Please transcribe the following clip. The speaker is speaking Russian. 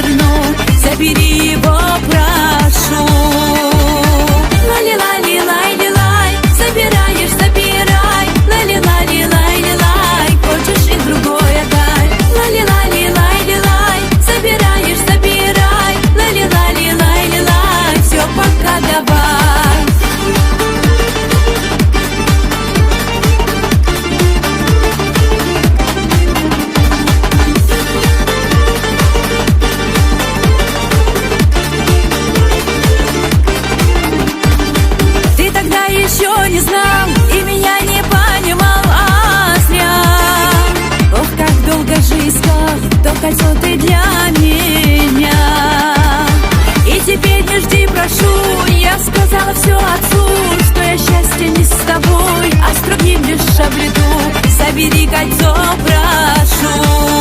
верну, забери его, прошу. Лали-лали-лай-ли-лай, забираешь, забирай. Лали-лали-лай-ли-лай, хочешь и другое дай. Лали-лали-лай-ли-лай, забираешь, забирай. Лали-лали-лай-ли-лай, все пока давай. Еще не знал и меня не понимал, а зря. Ох, как долго же искал то кольцо ты для меня. И теперь не жди, прошу, я сказала все отцу, что я счастье не с тобой, а с другим лишь обрету. Забери кольцо, прошу.